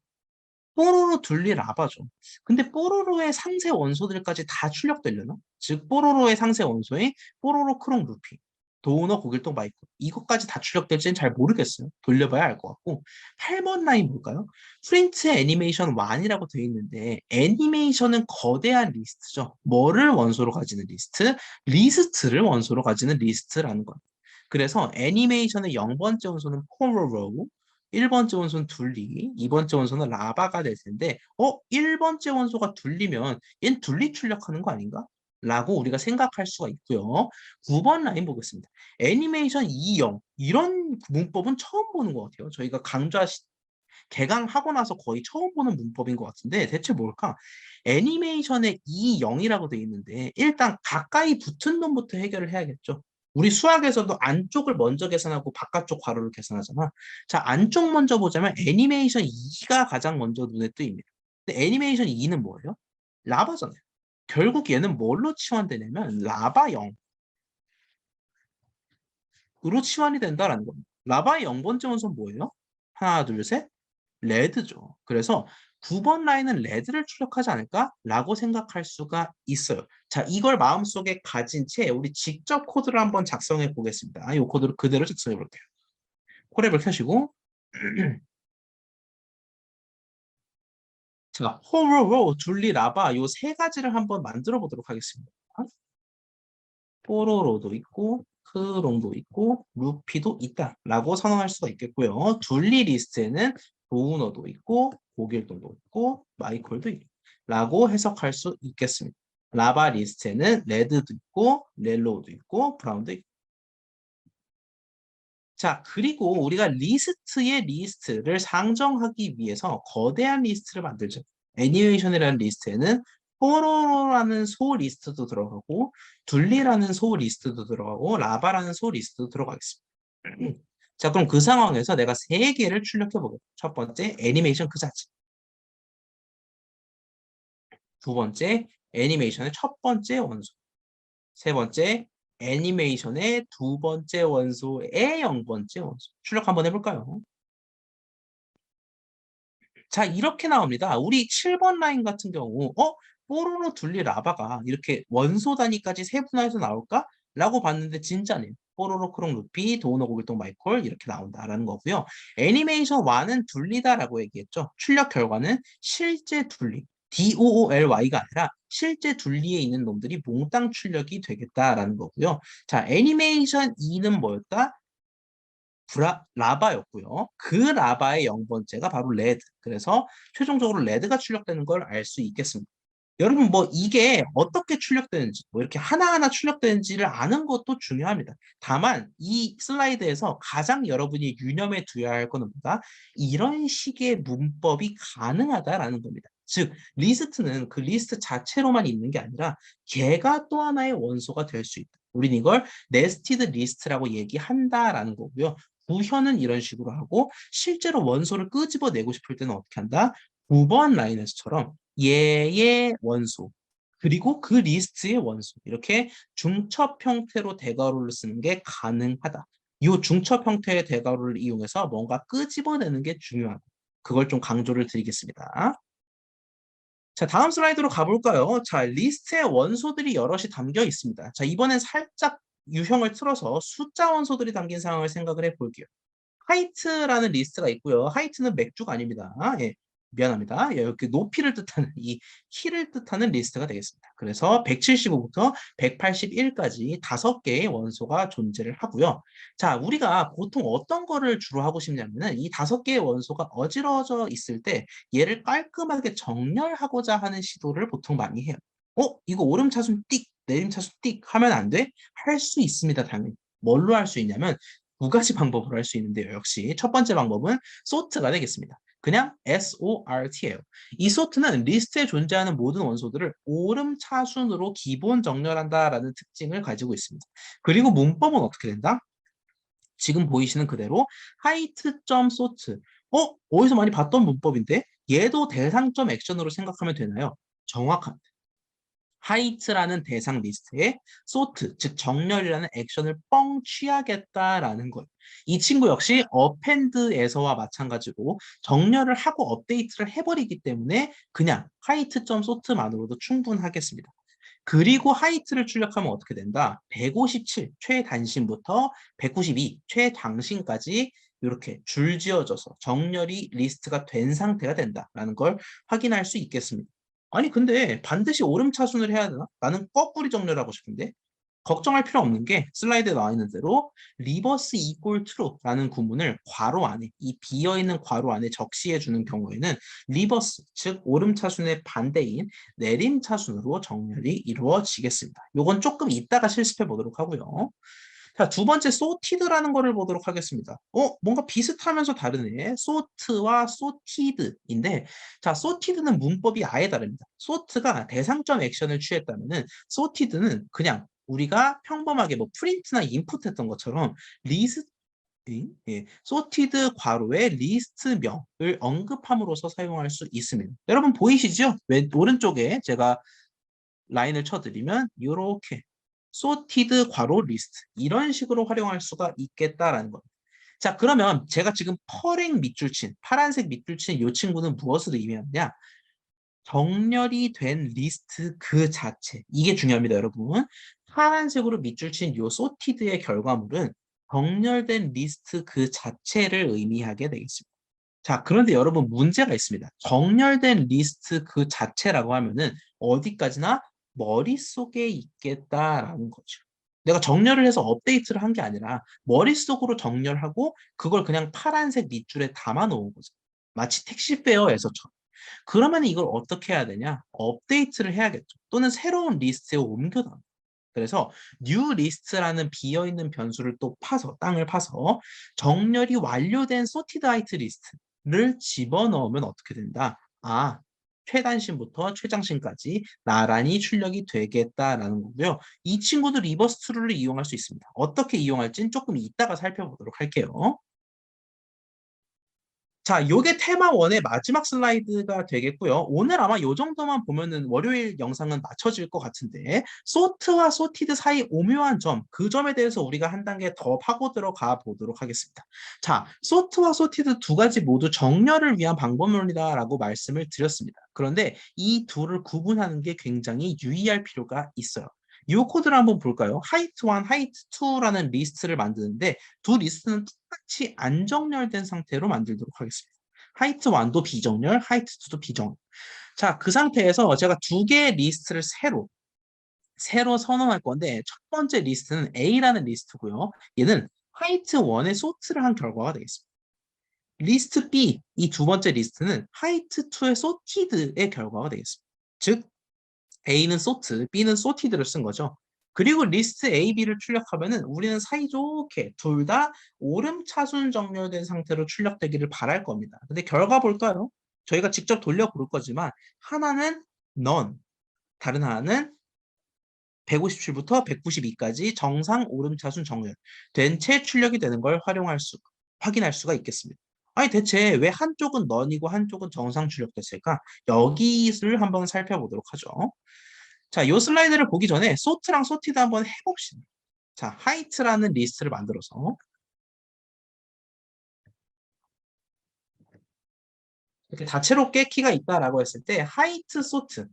뽀로로, 둘리, 라바죠. 근데 뽀로로의 상세 원소들까지 다 출력되려나? 즉 뽀로로의 상세 원소인 뽀로로, 크롱, 루피, 도너, 고길동, 마이크 이것까지 다 출력될지는 잘 모르겠어요. 돌려봐야 알 것 같고 8번 라인 볼까요? 프린트 애니메이션 1이라고 되어 있는데 애니메이션은 거대한 리스트죠. 뭐를 원소로 가지는 리스트? 리스트를 원소로 가지는 리스트라는 것. 그래서 애니메이션의 0번째 원소는 뽀로로, 1번째 원소는 둘리, 2번째 원소는 라바가 될 텐데 1번째 원소가 둘리면 얜 둘리 출력하는 거 아닌가? 라고 우리가 생각할 수가 있고요. 9번 라인 보겠습니다. 애니메이션 2형 이런 문법은 처음 보는 것 같아요. 저희가 개강하고 나서 거의 처음 보는 문법인 것 같은데 대체 뭘까? 애니메이션에 2형이라고 되어 있는데 일단 가까이 붙은 놈부터 해결을 해야겠죠. 우리 수학에서도 안쪽을 먼저 계산하고 바깥쪽 괄호를 계산하잖아. 자, 안쪽 먼저 보자면 애니메이션 2가 가장 먼저 눈에 띄입니다. 근데 애니메이션 2는 뭐예요? 라바잖아요. 결국 얘는 뭘로 치환되냐면 라바형으로 치환이 된다라는 겁니다. 라바의 0번째 원소는 뭐예요? 하나, 둘, 셋. 레드죠. 그래서 9번 라인은 레드를 출력하지 않을까라고 생각할 수가 있어요. 자, 이걸 마음속에 가진 채 우리 직접 코드를 한번 작성해 보겠습니다. 이 코드를 그대로 작성해 볼게요. 코랩을 켜시고 자, 포로로, 둘리, 라바 요 세 가지를 한번 만들어 보도록 하겠습니다. 뽀로로도 있고 크롱도 있고 루피도 있다라고 선언할 수가 있겠고요. 둘리 리스트에는 도우너도 있고 고길동도 있고 마이콜도 있다라고 해석할 수 있겠습니다. 라바 리스트에는 레드도 있고 렐로우도 있고 브라운도 있고. 자, 그리고 우리가 리스트의 리스트를 상정하기 위해서 거대한 리스트를 만들죠. 애니메이션이라는 리스트에는 뽀로로라는 소 리스트도 들어가고 둘리라는 소 리스트도 들어가고 라바라는 소 리스트도 들어가겠습니다. 자, 그럼 그 상황에서 내가 세 개를 출력해 보겠습니다. 첫 번째, 애니메이션 그 자체. 두 번째, 애니메이션의 첫 번째 원소. 세 번째, 애니메이션의 두 번째 원소의 0번째 원소. 출력 한번 해볼까요? 자, 이렇게 나옵니다. 우리 7번 라인 같은 경우, 뽀로로, 둘리, 라바가 이렇게 원소 단위까지 세분화해서 나올까? 라고 봤는데 진짜네요. 뽀로로, 크롱, 루피, 도우너, 고길동, 마이콜 이렇게 나온다라는 거고요. 애니메이션 1은 둘리다라고 얘기했죠. 출력 결과는 실제 둘리, DOOLY가 아니라 실제 둘리에 있는 놈들이 몽땅 출력이 되겠다라는 거고요. 자, 애니메이션 2는 뭐였다? 라바였고요. 그 라바의 0번째가 바로 레드. 그래서 최종적으로 레드가 출력되는 걸 알 수 있겠습니다. 여러분 뭐 이게 어떻게 출력되는지 뭐 이렇게 하나하나 출력되는지를 아는 것도 중요합니다. 다만 이 슬라이드에서 가장 여러분이 유념해 두어야 할 것은 뭐다? 이런 식의 문법이 가능하다라는 겁니다. 즉 리스트는 그 리스트 자체로만 있는 게 아니라 걔가 또 하나의 원소가 될 수 있다. 우린 이걸 네스티드 리스트라고 얘기한다라는 거고요. 구현은 이런 식으로 하고 실제로 원소를 끄집어내고 싶을 때는 어떻게 한다? 9번 라인에서처럼 얘의 원소 그리고 그 리스트의 원소 이렇게 중첩 형태로 대괄호를 쓰는 게 가능하다. 이 중첩 형태의 대괄호를 이용해서 뭔가 끄집어내는 게 중요하다. 그걸 좀 강조를 드리겠습니다. 자, 다음 슬라이드로 가볼까요? 자, 리스트에 원소들이 여럿이 담겨 있습니다. 자, 이번엔 살짝 유형을 틀어서 숫자 원소들이 담긴 상황을 생각을 해볼게요. 하이트라는 리스트가 있고요. 하이트는 맥주가 아닙니다. 예, 미안합니다. 예, 이렇게 높이를 뜻하는 이 키를 뜻하는 리스트가 되겠습니다. 그래서 175부터 181까지 5개의 원소가 존재를 하고요. 자, 우리가 보통 어떤 거를 주로 하고 싶냐면은 이 5개의 원소가 어지러져 있을 때 얘를 깔끔하게 정렬하고자 하는 시도를 보통 많이 해요. 이거 오름차순 띡, 내림차순 띡 하면 안 돼? 할 수 있습니다, 당연히. 뭘로 할 수 있냐면 두 가지 방법으로 할 수 있는데요. 역시 첫 번째 방법은 sort가 되겠습니다. 그냥 SORT예요. 이 sort는 리스트에 존재하는 모든 원소들을 오름차순으로 기본 정렬한다라는 특징을 가지고 있습니다. 그리고 문법은 어떻게 된다? 지금 보이시는 그대로 height.sort. 어디서 많이 봤던 문법인데 얘도 대상점 액션으로 생각하면 되나요? 정확합니다. 하이트라는 대상 리스트에 소트, 즉 정렬이라는 액션을 뻥 취하겠다라는 것. 이 친구 역시 어펜드에서와 마찬가지고 정렬을 하고 업데이트를 해버리기 때문에 그냥 하이트.소트만으로도 충분하겠습니다. 그리고 하이트를 출력하면 어떻게 된다? 157 최단신부터 192 최장신까지 이렇게 줄지어져서 정렬이 리스트가 된 상태가 된다라는 걸 확인할 수 있겠습니다. 아니 근데 반드시 오름차순을 해야 되나? 나는 거꾸리 정렬하고 싶은데 걱정할 필요 없는 게 슬라이드에 나와 있는 대로 리버스 이퀄 true라는 구문을 괄호 안에 이 비어있는 괄호 안에 적시해 주는 경우에는 리버스 즉 오름차순의 반대인 내림차순으로 정렬이 이루어지겠습니다. 요건 조금 이따가 실습해 보도록 하고요. 자, 두 번째 sorted라는 거를 보도록 하겠습니다. 뭔가 비슷하면서 다르네. sort와 sorted인데 자, sorted는 문법이 아예 다릅니다. sort가 대상점 액션을 취했다면은 sorted는 그냥 우리가 평범하게 뭐 프린트나 인풋 했던 것처럼 리스트 예, sorted 괄호의 리스트명을 언급함으로써 사용할 수 있습니다. 여러분 보이시죠? 오른쪽에 제가 라인을 쳐드리면 이렇게 sorted 괄호 리스트 이런 식으로 활용할 수가 있겠다라는 겁니다. 자, 그러면 제가 지금 퍼랭 밑줄 친 파란색 밑줄 친 이 친구는 무엇을 의미하느냐? 정렬이 된 리스트 그 자체. 이게 중요합니다, 여러분. 파란색으로 밑줄 친 이 sorted의 결과물은 정렬된 리스트 그 자체를 의미하게 되겠습니다. 자, 그런데 여러분 문제가 있습니다. 정렬된 리스트 그 자체라고 하면은 어디까지나 머릿속에 있겠다라는 거죠. 내가 정렬을 해서 업데이트를 한 게 아니라 머릿속으로 정렬하고 그걸 그냥 파란색 밑줄에 담아 놓은 거죠. 마치 택시페어에서처럼. 그러면 이걸 어떻게 해야 되냐? 업데이트를 해야겠죠. 또는 새로운 리스트에 옮겨 담아. 그래서 new list라는 비어있는 변수를 또 파서 땅을 파서 정렬이 완료된 sorted item 리스트를 집어넣으면 어떻게 된다? 아, 최단신부터 최장신까지 나란히 출력이 되겠다라는 거고요. 이 친구도 리버스 트루를 이용할 수 있습니다. 어떻게 이용할지는 조금 이따가 살펴보도록 할게요. 자, 요게 테마 1의 마지막 슬라이드가 되겠고요. 오늘 아마 요 정도만 보면은 월요일 영상은 맞춰질 것 같은데 소트와 소티드 사이 오묘한 점, 그 점에 대해서 우리가 한 단계 더 파고 들어가 보도록 하겠습니다. 자, 소트와 소티드 두 가지 모두 정렬을 위한 방법론이다라고 말씀을 드렸습니다. 그런데 이 둘을 구분하는 게 굉장히 유의할 필요가 있어요. 이 코드를 한번 볼까요? height 1, height 2라는 리스트를 만드는데 두 리스트는 똑같이 안 정렬된 상태로 만들도록 하겠습니다. height 1도 비정렬, height 2도 비정렬. 자, 그 상태에서 제가 두 개의 리스트를 새로 선언할 건데 첫 번째 리스트는 A라는 리스트고요. 얘는 height 1에 소트를 한 결과가 되겠습니다. 리스트 B, 이 두 번째 리스트는 height 2의 sorted의 결과가 되겠습니다. 즉 A는 sort, B는 sorted를 쓴 거죠. 그리고 리스트 A, B를 출력하면은 우리는 사이좋게 둘 다 오름차순 정렬된 상태로 출력되기를 바랄 겁니다. 근데 결과 볼까요? 저희가 직접 돌려 볼 거지만 하나는 none, 다른 하나는 157부터 192까지 정상 오름차순 정렬 된 채 출력이 되는 걸 확인할 수가 있겠습니다. 아니 대체 왜 한쪽은 none이고 한쪽은 정상 출력됐을까? 여기를 한번 살펴보도록 하죠. 자, 이 슬라이드를 보기 전에 sort랑 sorted 한번 해봅시다. 자, height라는 리스트를 만들어서 이렇게 다채롭게 키가 있다라고 했을 때 height sort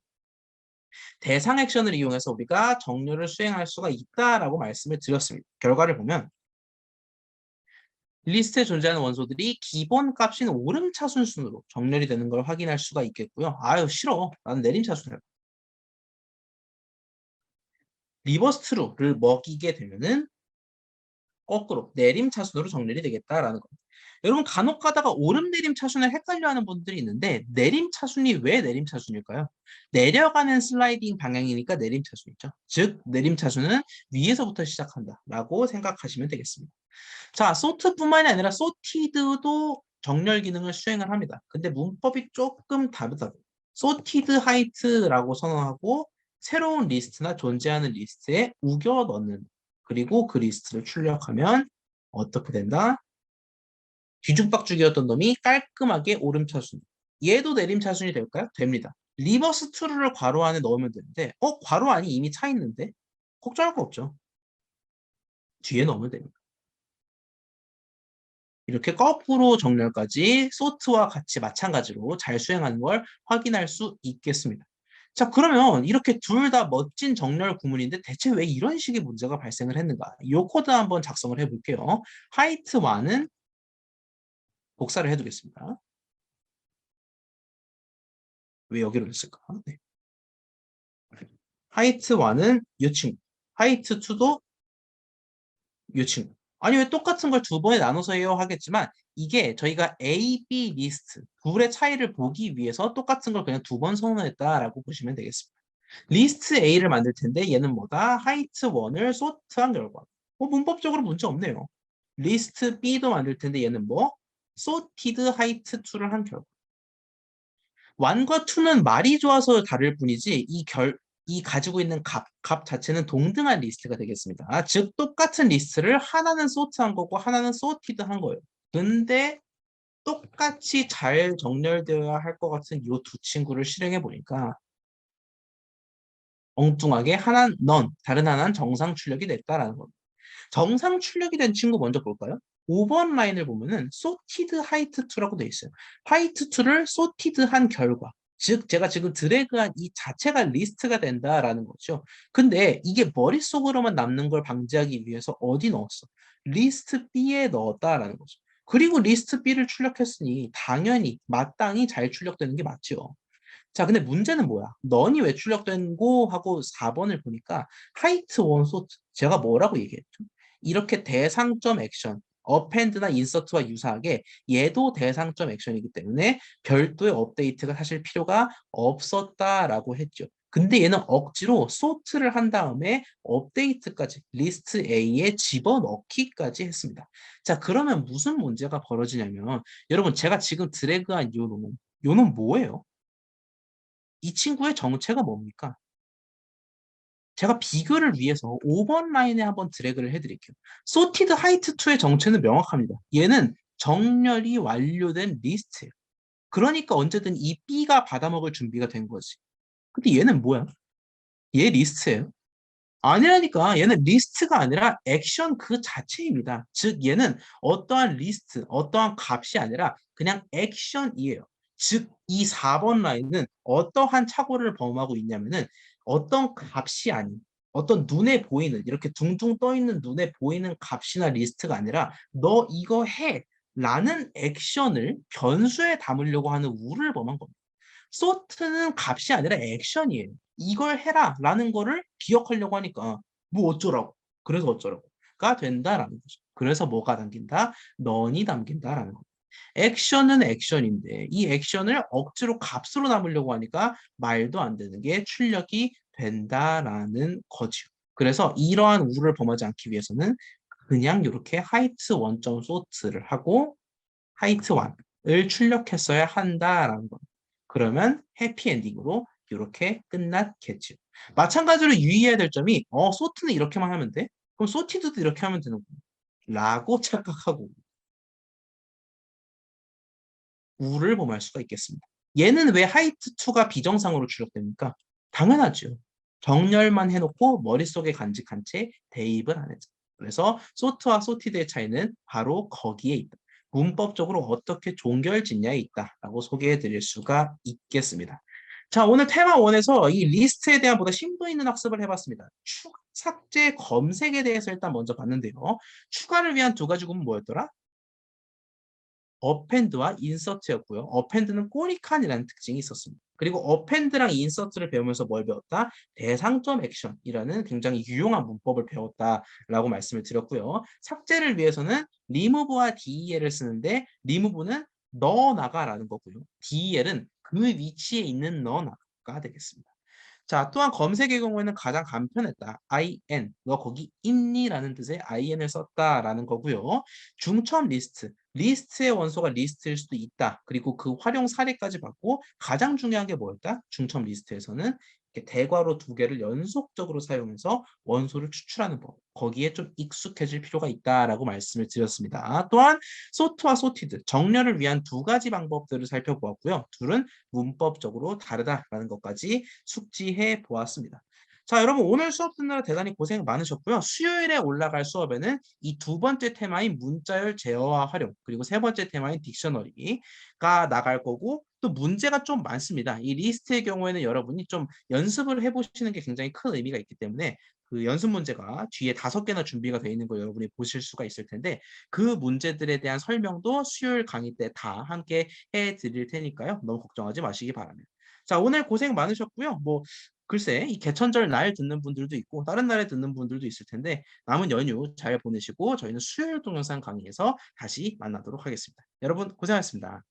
대상 액션을 이용해서 우리가 정렬을 수행할 수가 있다라고 말씀을 드렸습니다. 결과를 보면 리스트에 존재하는 원소들이 기본 값인 오름차순 순으로 정렬이 되는 걸 확인할 수가 있겠고요. 아유 싫어. 나는 내림차순 할 거야. 리버스 트루를 먹이게 되면은 거꾸로 내림 차순으로 정렬이 되겠다라는 겁니다. 여러분 간혹 가다가 오름 내림 차순을 헷갈려하는 분들이 있는데 내림 차순이 왜 내림 차순일까요? 내려가는 슬라이딩 방향이니까 내림 차순이죠. 즉 내림 차순은 위에서부터 시작한다라고 생각하시면 되겠습니다. 자, 소트뿐만이 아니라 소티드도 정렬 기능을 수행을 합니다. 근데 문법이 조금 다르다. 소티드 하이트라고 선언하고 새로운 리스트나 존재하는 리스트에 우겨 넣는 그리고 그 리스트를 출력하면 어떻게 된다? 뒤죽박죽이었던 놈이 깔끔하게 오름차순. 얘도 내림차순이 될까요? 됩니다. 리버스 트루를 괄호 안에 넣으면 되는데 괄호 안이 이미 차 있는데? 걱정할 거 없죠. 뒤에 넣으면 됩니다. 이렇게 거꾸로 정렬까지 소트와 같이 마찬가지로 잘 수행하는 걸 확인할 수 있겠습니다. 자, 그러면 이렇게 둘 다 멋진 정렬 구문인데 대체 왜 이런 식의 문제가 발생을 했는가? 이 코드 한번 작성을 해볼게요. height 1은 복사를 해두겠습니다. 왜 여기로 했을까? 네. height 1은 이 친구, height 2도 이 친구. 아니 왜 똑같은 걸 두 번에 나눠서 해요 하겠지만 이게 저희가 A, B 리스트 둘의 차이를 보기 위해서 똑같은 걸 그냥 두 번 선언했다라고 보시면 되겠습니다. 리스트 A를 만들 텐데 얘는 뭐다? height 1을 sort한 결과. 문법적으로 문제 없네요. 리스트 B도 만들 텐데 얘는 뭐? sorted height 2를 한 결과. 1과 2는 말이 좋아서 다를 뿐이지 이 가지고 있는 값 자체는 동등한 리스트가 되겠습니다. 즉 똑같은 리스트를 하나는 소트한 거고 하나는 sorted 한 거예요. 근데 똑같이 잘 정렬되어야 할 것 같은 이 두 친구를 실행해 보니까 엉뚱하게 하나는 none, 다른 하나는 정상 출력이 됐다라는 겁니다. 정상 출력이 된 친구 먼저 볼까요? 5번 라인을 보면은 sorted height 2라고 되어 있어요. height 2를 sorted 한 결과. 즉 제가 지금 드래그한 이 자체가 리스트가 된다라는 거죠. 근데 이게 머릿속으로만 남는 걸 방지하기 위해서 어디 넣었어? 리스트 B에 넣었다라는 거죠. 그리고 리스트 B를 출력했으니 당연히 마땅히 잘 출력되는 게 맞죠. 자, 근데 문제는 뭐야? 넌이 왜 출력된고 하고 4번을 보니까 하이트 원 소트 제가 뭐라고 얘기했죠? 이렇게 대상점 액션 어펜드나 인서트와 유사하게 얘도 대상점 액션이기 때문에 별도의 업데이트가 사실 필요가 없었다라고 했죠. 근데 얘는 억지로 소트를 한 다음에 업데이트까지 리스트 A에 집어넣기까지 했습니다. 자, 그러면 무슨 문제가 벌어지냐면 여러분 제가 지금 드래그한 요놈은 뭐예요? 이 친구의 정체가 뭡니까? 제가 비교를 위해서 5번 라인에 한번 드래그를 해드릴게요. 소티드 하이트 2의 정체는 명확합니다. 얘는 정렬이 완료된 리스트예요. 그러니까 언제든 이 B가 받아먹을 준비가 된 거지. 근데 얘는 뭐야? 얘 리스트예요. 아니라니까. 얘는 리스트가 아니라 액션 그 자체입니다. 즉 얘는 어떠한 리스트, 어떠한 값이 아니라 그냥 액션이에요. 즉 이 4번 라인은 어떠한 착오를 범하고 있냐면은 어떤 값이 아닌 어떤 눈에 보이는 이렇게 둥둥 떠 있는 눈에 보이는 값이나 리스트가 아니라 너 이거 해 라는 액션을 변수에 담으려고 하는 우를 범한 겁니다. 소트는 값이 아니라 액션이에요. 이걸 해라 라는 거를 기억하려고 하니까 뭐 어쩌라고. 그래서 어쩌라고가 된다라는 거죠. 그래서 뭐가 담긴다? 넌이 담긴다라는 거. 액션은 액션인데 이 액션을 억지로 값으로 남으려고 하니까 말도 안 되는 게 출력이 된다라는 거죠. 그래서 이러한 우를 범하지 않기 위해서는 그냥 이렇게 하이트 원점 소트를 하고 하이트 1을 출력했어야 한다라는 거. 그러면 해피엔딩으로 이렇게 끝났겠죠. 마찬가지로 유의해야 될 점이 소트는 이렇게만 하면 돼? 그럼 소티드도 이렇게 하면 되는 거야. 라고 착각하고 우를 범할 수가 있겠습니다. 얘는 왜 하이트2가 비정상으로 출력됩니까? 당연하죠. 정렬만 해놓고 머릿속에 간직한 채 대입을 안 했죠. 그래서 소트와 소티드의 차이는 바로 거기에 있다. 문법적으로 어떻게 종결짓냐에 있다라고 소개해 드릴 수가 있겠습니다. 자, 오늘 테마 1에서 이 리스트에 대한 보다 심도 있는 학습을 해봤습니다. 추가, 삭제, 검색에 대해서 일단 먼저 봤는데요. 추가를 위한 두 가지 구문 뭐였더라? 어펜드와 인서트였고요. 어펜드는 꼬리칸이라는 특징이 있었습니다. 그리고 어펜드랑 인서트를 배우면서 뭘 배웠다? 대상점 액션이라는 굉장히 유용한 문법을 배웠다라고 말씀을 드렸고요. 삭제를 위해서는 remove와 del을 쓰는데 remove는 넣어 나가라는 거고요. del은 그 위치에 있는 넣어 나가가 되겠습니다. 자, 또한 검색의 경우에는 가장 간편했다. IN, 너 거기 있니? 라는 뜻의 IN을 썼다라는 거고요. 중첩 리스트, 리스트의 원소가 리스트일 수도 있다. 그리고 그 활용 사례까지 봤고 가장 중요한 게 뭐였다? 중첩 리스트에서는 이렇게 대괄호 두 개를 연속적으로 사용해서 원소를 추출하는 법. 거기에 좀 익숙해질 필요가 있다라고 말씀을 드렸습니다. 또한 소트와 소티드, 정렬을 위한 두 가지 방법들을 살펴보았고요. 둘은 문법적으로 다르다라는 것까지 숙지해 보았습니다. 자, 여러분 오늘 수업 듣느라 대단히 고생 많으셨고요. 수요일에 올라갈 수업에는 이 두 번째 테마인 문자열 제어와 활용, 그리고 세 번째 테마인 딕셔너리가 나갈 거고 또 문제가 좀 많습니다. 이 리스트의 경우에는 여러분이 좀 연습을 해보시는 게 굉장히 큰 의미가 있기 때문에 그 연습 문제가 뒤에 5개나 준비가 되어 있는 거 여러분이 보실 수가 있을 텐데 그 문제들에 대한 설명도 수요일 강의 때 다 함께 해드릴 테니까요. 너무 걱정하지 마시기 바랍니다. 자, 오늘 고생 많으셨고요. 뭐 글쎄 이 개천절 날 듣는 분들도 있고 다른 날에 듣는 분들도 있을 텐데 남은 연휴 잘 보내시고 저희는 수요일 동영상 강의에서 다시 만나도록 하겠습니다. 여러분 고생하셨습니다.